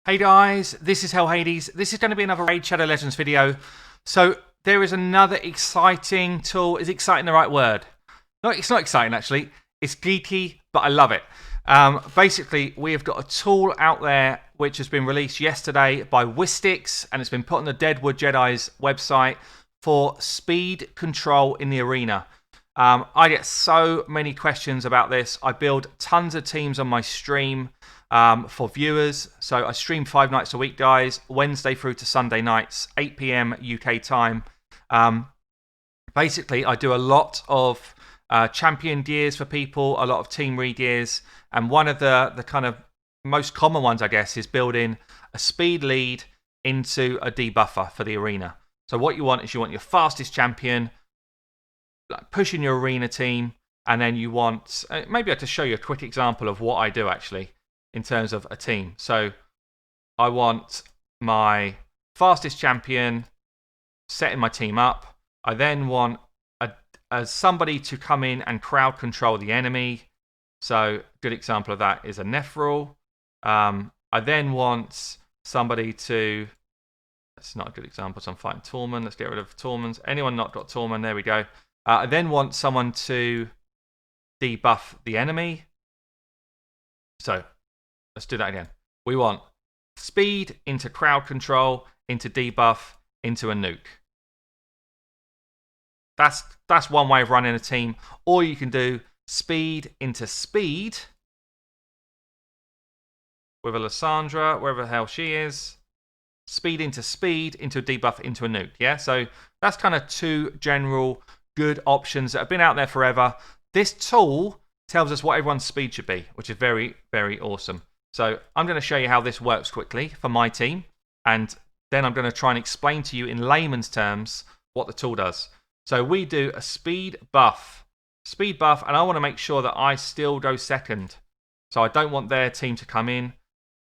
Hey guys, this is Hell Hades. This is going to be another Raid Shadow Legends video. So there is another exciting tool. Is exciting the right word? No, it's not exciting actually. It's geeky, but I love it. Basically, we have got a tool out there which has been released yesterday by Wystix, and it's been put on the Deadwood Jedi's website for speed control in the arena. I get so many questions about this. I build tons of teams on my stream for viewers. So I stream 5 nights a week, guys, Wednesday through to Sunday nights, 8 p.m. UK time. Basically, I do a lot of champion gears for people, a lot of team re-gears, and one of the kind of most common ones, I guess, is building a speed lead into a debuffer for the arena. So what you want is you want your fastest champion, like pushing your arena team, and then you want, maybe I have to show you a quick example of what I do actually in terms of a team. So I want my fastest champion setting my team up. I then want somebody to come in and crowd control the enemy. So a good example of that is a Nephril. I then want somebody to, that's not a good example, so I'm fighting Tormund. Let's get rid of Tormund. Anyone not got Tormund, there we go. I then want someone to debuff the enemy. So let's do that again. We want speed into crowd control, into debuff, into a nuke. That's one way of running a team. Or you can do speed into speed with a Lissandra, wherever the hell she is. Speed into a debuff, into a nuke. Yeah, so that's kind of two general good options that have been out there forever. This tool tells us what everyone's speed should be, which is very, very awesome. So I'm going to show you how this works quickly for my team, and then I'm going to try and explain to you in layman's terms what the tool does. So we do a speed buff, and I want to make sure that I still go second. So I don't want their team to come in.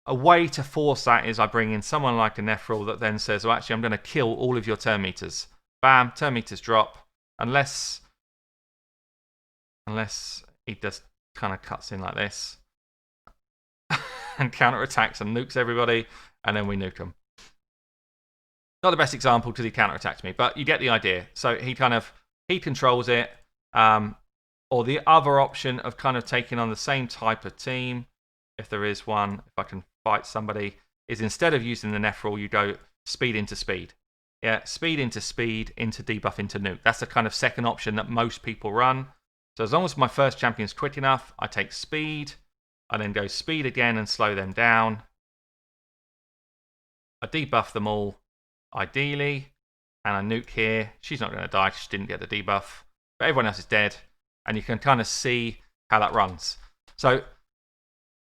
A way to force that is I bring in someone like a Nephril that then says, well, actually, I'm going to kill all of your turn meters. Bam, turn meters drop. Unless he just kind of cuts in like this and counterattacks and nukes everybody, and then we nuke them. Not the best example because he counterattacks me, but you get the idea. So he controls it. Or the other option of kind of taking on the same type of team, if there is one, if I can fight somebody, is instead of using the Nephril, you go speed into speed. Yeah, speed into debuff, into nuke. That's the kind of second option that most people run. So as long as my first champion's quick enough, I take speed. I then go speed again and slow them down. I debuff them all, ideally. And I nuke here. She's not going to die because she didn't get the debuff. But everyone else is dead. And you can kind of see how that runs. So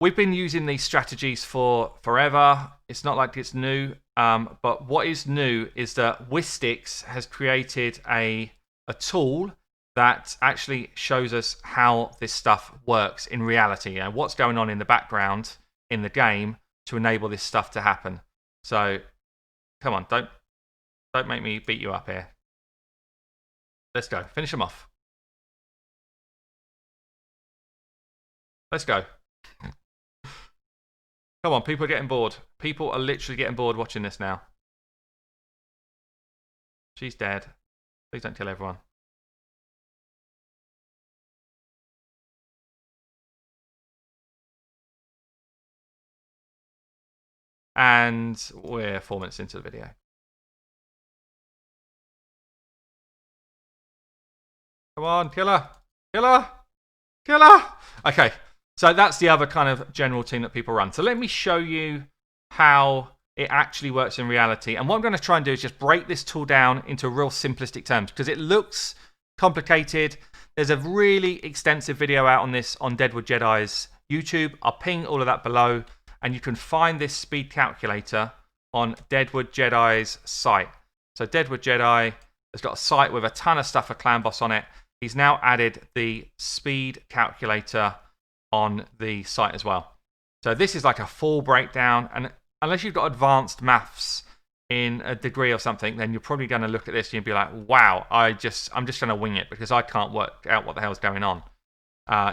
we've been using these strategies for forever. It's not like it's new. But what is new is that Wystix has created a tool that actually shows us how this stuff works in reality. You know, what's going on in the background in the game to enable this stuff to happen. So, come on, don't make me beat you up here. Let's go. Finish them off. Let's go. Come on, people are getting bored. People are literally getting bored watching this now. She's dead. Please don't kill everyone. And we're 4 minutes into the video. Come on, kill her. Kill her. Kill her. Okay. So that's the other kind of general team that people run. So let me show you how it actually works in reality. And what I'm going to try and do is just break this tool down into real simplistic terms because it looks complicated. There's a really extensive video out on this on Deadwood Jedi's YouTube. I'll ping all of that below. And you can find this speed calculator on Deadwood Jedi's site. So Deadwood Jedi has got a site with a ton of stuff for Clan Boss on it. He's now added the speed calculator on the site as well. So this is like a full breakdown, and unless you've got advanced maths in a degree or something, then you're probably going to look at this and you'll be like, wow, I'm just going to wing it because I can't work out what the hell's going on.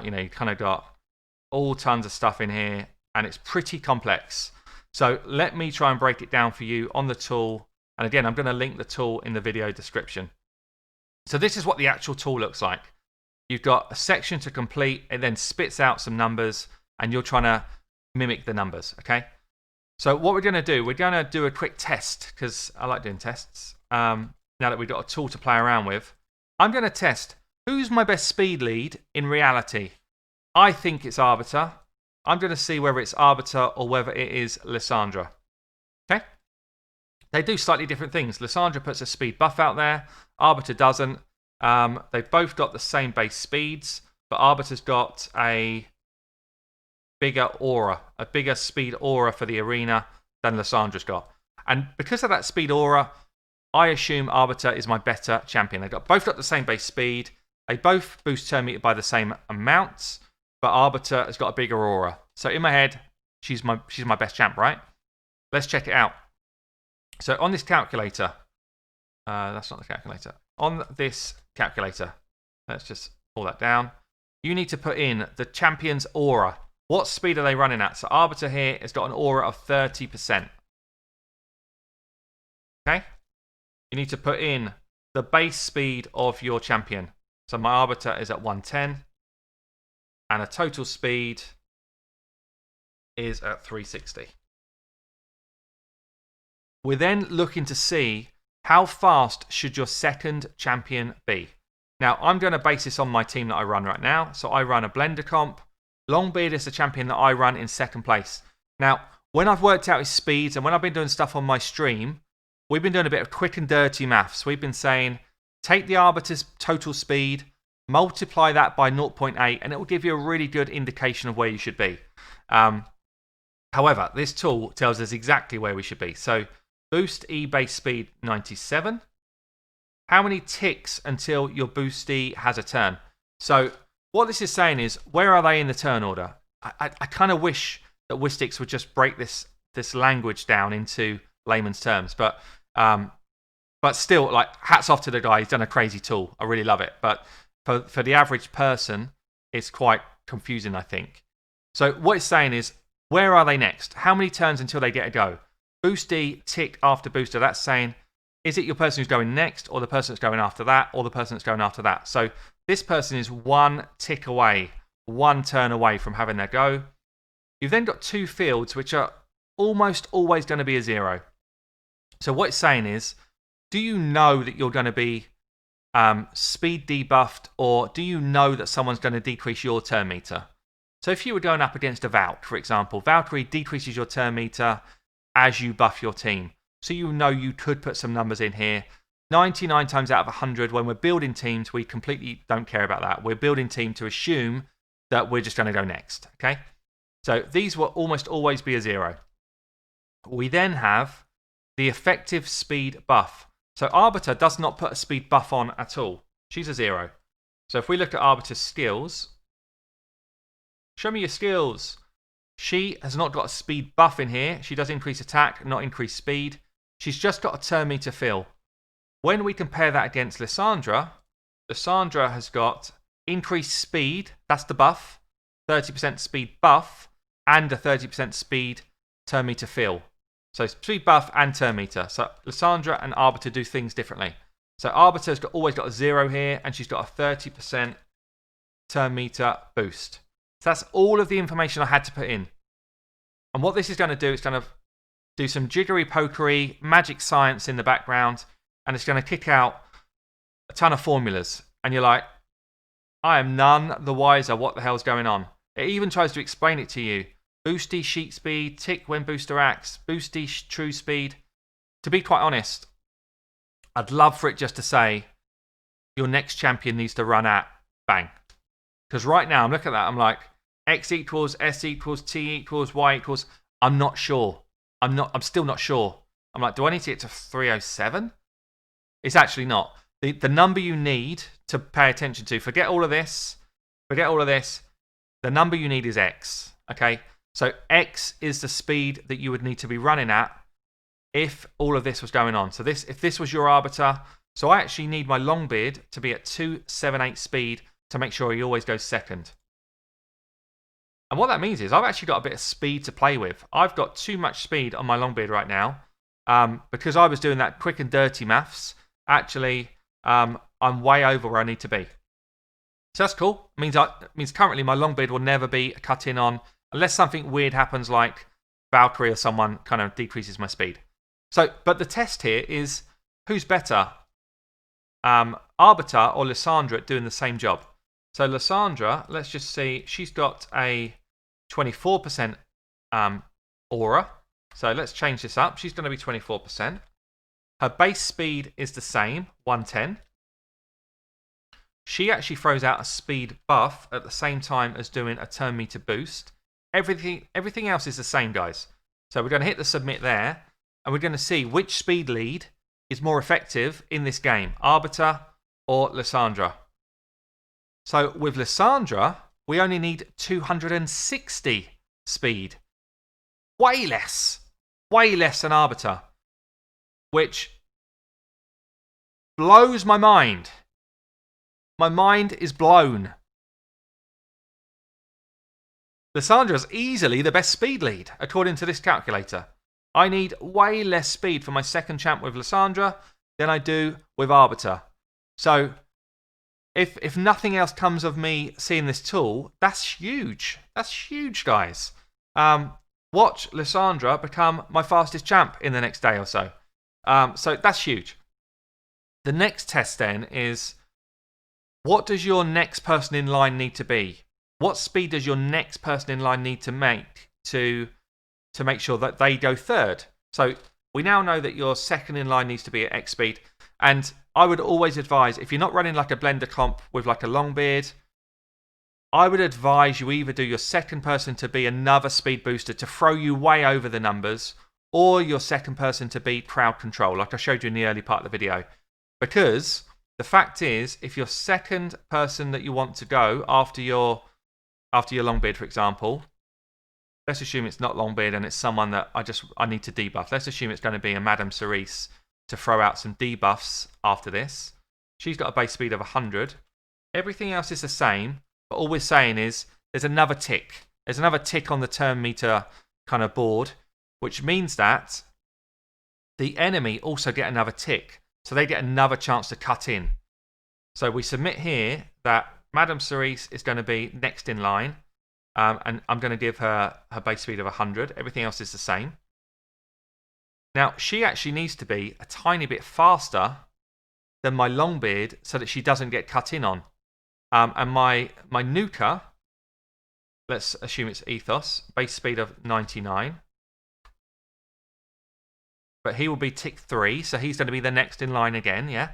You kind of got all tons of stuff in here, and it's pretty complex. So let me try and break it down for you on the tool. And again, I'm going to link the tool in the video description. So this is what the actual tool looks like. You've got a section to complete. It then spits out some numbers, and you're trying to mimic the numbers, okay? So what we're going to do, we're going to do a quick test, because I like doing tests. Now that we've got a tool to play around with, I'm going to test who's my best speed lead in reality. I think it's Arbiter. I'm going to see whether it's Arbiter or whether it is Lissandra. Okay? They do slightly different things. Lissandra puts a speed buff out there. Arbiter doesn't. They've both got the same base speeds, but Arbiter's got a bigger aura, a bigger speed aura for the arena than Lissandra's got. And because of that speed aura, I assume Arbiter is my better champion. They've both got the same base speed. They both boost turn meter by the same amounts, but Arbiter has got a bigger aura. So in my head, she's my best champ, right? Let's check it out. So on this calculator, that's not the calculator. On this calculator, let's just pull that down. You need to put in the champion's aura. What speed are they running at? So Arbiter here has got an aura of 30%. Okay? You need to put in the base speed of your champion. So my Arbiter is at 110. And a total speed is at 360. We're then looking to see how fast should your second champion be. Now, I'm going to base this on my team that I run right now. So I run a blender comp. Longbeard is the champion that I run in second place. Now, when I've worked out his speeds and when I've been doing stuff on my stream, we've been doing a bit of quick and dirty maths. We've been saying, take the Arbiter's total speed, multiply that by 0.8, and it will give you a really good indication of where you should be. However, this tool tells us exactly where we should be. So, boost E base speed 97. How many ticks until your boost E has a turn? So, what this is saying is, where are they in the turn order? I kind of wish that Wystix would just break this language down into layman's terms, but still, like, hats off to the guy. He's done a crazy tool. I really love it. But for the average person, it's quite confusing, I think. So what it's saying is, where are they next? How many turns until they get a go? Boost E, tick after booster. That's saying, is it your person who's going next, or the person that's going after that, or the person that's going after that? So this person is one tick away, one turn away from having their go. You've then got two fields, which are almost always going to be a 0. So what it's saying is, do you know that you're going to be speed debuffed, or do you know that someone's going to decrease your turn meter? So if you were going up against a Valk, for example, Valkyrie decreases your turn meter as you buff your team. So you know you could put some numbers in here. 99 times out of 100, when we're building teams, we completely don't care about that. We're building team to assume that we're just going to go next, okay? So these will almost always be a 0. We then have the effective speed buff. So Arbiter does not put a speed buff on at all. She's a 0. So if we look at Arbiter's skills, show me your skills. She has not got a speed buff in here. She does increase attack, not increase speed. She's just got a turn meter fill. When we compare that against Lissandra, Lissandra has got increased speed, that's the buff, 30% speed buff, and a 30% speed turn meter fill. So speed buff and turn meter. So Lissandra and Arbiter do things differently. So Arbiter's always got a 0 here, and she's got a 30% turn meter boost. So that's all of the information I had to put in. And what this is going to do, it's going to do some jiggery pokery, magic science in the background, and it's going to kick out a ton of formulas. And you're like, I am none the wiser what the hell's going on. It even tries to explain it to you. Boosty sheet speed, tick when booster acts, boosty true speed. To be quite honest, I'd love for it just to say, your next champion needs to run at bang. Because right now, I'm looking at that, I'm like, X equals, S equals, T equals, Y equals. I'm not sure. I'm still not sure. I'm like, do I need to get to 307? It's actually not. The number you need to pay attention to, forget all of this. The number you need is X. Okay? So X is the speed that you would need to be running at if all of this was going on. So if this was your Arbiter, so I actually need my Longbeard to be at 278 speed to make sure he always goes second. And what that means is I've actually got a bit of speed to play with. I've got too much speed on my Longbeard right now. Because I was doing that quick and dirty maths, actually, I'm way over where I need to be. So that's cool. It means currently my Longbeard will never be cut in on unless something weird happens like Valkyrie or someone kind of decreases my speed. So, but the test here is who's better, Arbiter or Lissandra at doing the same job. So Lissandra, let's just see, she's got a 24% aura. So let's change this up. She's going to be 24%. Her base speed is the same, 110. She actually throws out a speed buff at the same time as doing a turn meter boost. Everything else is the same, guys. So we're going to hit the submit there, and we're going to see which speed lead is more effective in this game, Arbiter or Lissandra. So with Lissandra, we only need 260 speed. Way less than Arbiter, which blows my mind. My mind is blown. Lissandra's easily the best speed lead, according to this calculator. I need way less speed for my second champ with Lissandra than I do with Arbiter. So, if nothing else comes of me seeing this tool, that's huge. That's huge, guys. Watch Lissandra become my fastest champ in the next day or so. So that's huge. The next test then is, what does your next person in line need to be? What speed does your next person in line need to make to make sure that they go third? So we now know that your second in line needs to be at X speed. And I would always advise, if you're not running like a blender comp with like a Longbeard, I would advise you either do your second person to be another speed booster to throw you way over the numbers, or your second person to be crowd control, like I showed you in the early part of the video. Because the fact is, if your second person that you want to go after your Longbeard, for example, let's assume it's not Longbeard and it's someone that I need to debuff. Let's assume it's going to be a Madame Cerise to throw out some debuffs after this. She's got a base speed of 100. Everything else is the same, but all we're saying is there's another tick. There's another tick on the turn meter kind of board, which means that the enemy also get another tick. So they get another chance to cut in. So we submit here that Madame Cerise is going to be next in line. And I'm going to give her base speed of 100. Everything else is the same. Now, she actually needs to be a tiny bit faster than my Longbeard so that she doesn't get cut in on. And my Nuka, let's assume it's Ethos, base speed of 99. But he will be tick 3, so he's going to be the next in line again, yeah?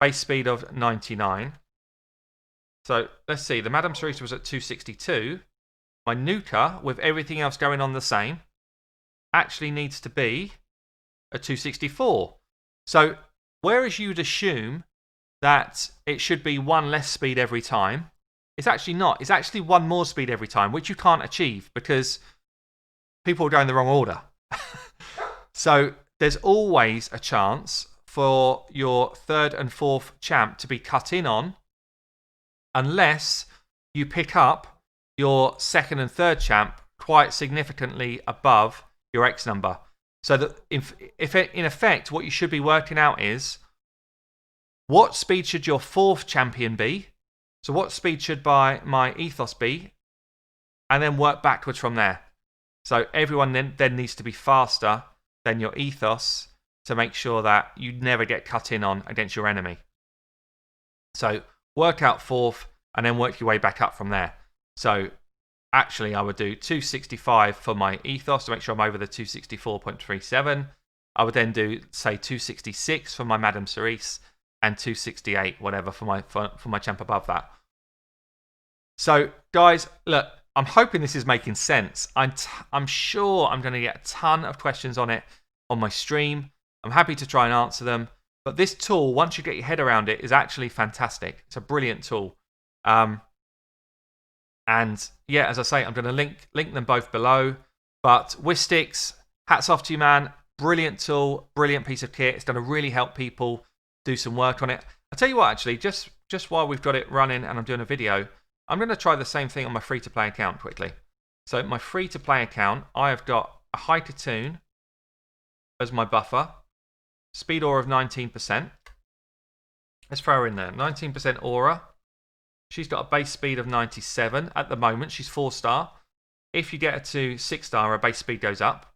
Base speed of 99. So let's see, the Madame Cerise was at 262. My Nuka, with everything else going on the same, actually needs to be a 264. So whereas you'd assume that it should be one less speed every time, it's actually not. It's actually one more speed every time, which you can't achieve because people are going the wrong order. So there's always a chance for your third and fourth champ to be cut in on unless you pick up your second and third champ quite significantly above your X number. So that if in effect, what you should be working out is, what speed should your fourth champion be? So what speed should my Ethos be? And then work backwards from there. So everyone then needs to be faster than your Ethos to make sure that you never get cut in on against your enemy. So work out fourth and then work your way back up from there. So actually I would do 265 for my Ethos to make sure I'm over the 264.37. I would then do, say, 266 for my Madame Cerise and 268, whatever, for my champ above that. So, guys, look, I'm hoping this is making sense. I'm sure I'm going to get a ton of questions on it on my stream. I'm happy to try and answer them. But this tool, once you get your head around it, is actually fantastic. It's a brilliant tool. And yeah, as I say, I'm going to link them both below. But Wystix, hats off to you, man. Brilliant tool, brilliant piece of kit. It's going to really help people do some work on it. I'll tell you what, actually, just while we've got it running and I'm doing a video, I'm going to try the same thing on my free-to-play account quickly. So my free-to-play account, I have got a High Cocoon as my buffer. Speed aura of 19%. Let's throw her in there. 19% aura. She's got a base speed of 97. At the moment, she's 4-star. If you get her to 6-star, her base speed goes up.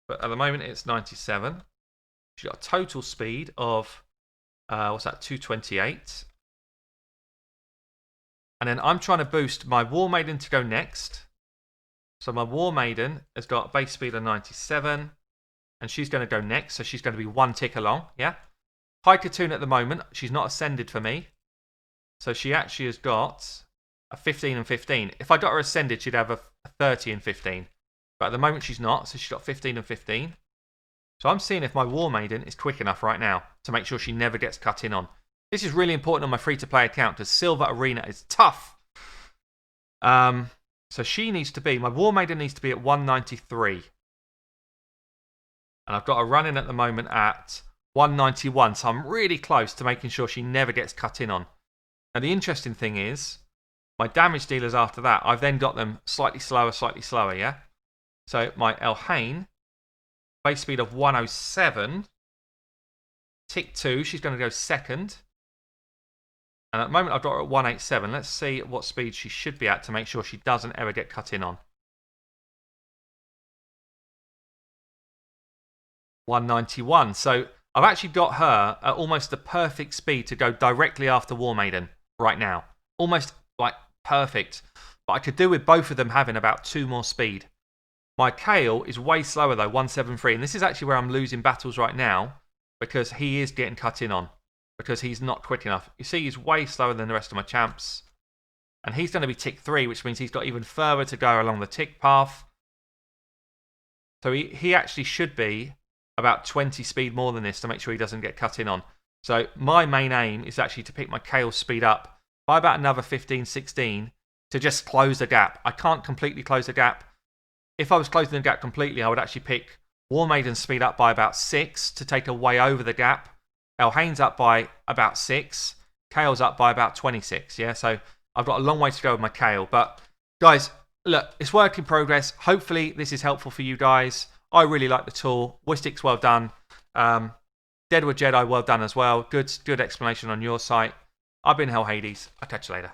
But at the moment, it's 97. She's got a total speed of, 228. And then I'm trying to boost my War Maiden to go next. So my War Maiden has got a base speed of 97. And she's going to go next. So she's going to be 1 tick along. Yeah. High Cocoon at the moment. She's not ascended for me. So she actually has got a 15 and 15. If I got her ascended, she'd have a 30 and 15. But at the moment, she's not. So she's got 15 and 15. So I'm seeing if my War Maiden is quick enough right now to make sure she never gets cut in on. This is really important on my free-to-play account because Silver Arena is tough. So she needs to be, my War Maiden needs to be at 193. And I've got her running at the moment at 191. So I'm really close to making sure she never gets cut in on. Now the interesting thing is, my damage dealers after that, I've then got them slightly slower, yeah? So my Elhain, base speed of 107. Tick 2, she's going to go second. And at the moment, I've got her at 187. Let's see what speed she should be at to make sure she doesn't ever get cut in on. 191. So I've actually got her at almost the perfect speed to go directly after War Maiden right now. Almost like perfect. But I could do with both of them having about 2 more speed. My Kale is way slower though, 173. And this is actually where I'm losing battles right now because he is getting cut in on. Because he's not quick enough. You see, he's way slower than the rest of my champs. And he's going to be tick 3, which means he's got even further to go along the tick path. So he actually should be about 20 speed more than this to make sure he doesn't get cut in on. So my main aim is actually to pick my Kale speed up by about another 15, 16 to just close the gap. I can't completely close the gap. If I was closing the gap completely, I would actually pick War Maiden's speed up by about 6 to take her way over the gap. Elhain's up by about 6. Kale's up by about 26. Yeah, so I've got a long way to go with my Kale. But guys, look, it's work in progress. Hopefully this is helpful for you guys. I really like the tool. Wystix, well done. Deadwood Jedi, well done as well. Good explanation on your site. I've been Hell Hades. I'll catch you later.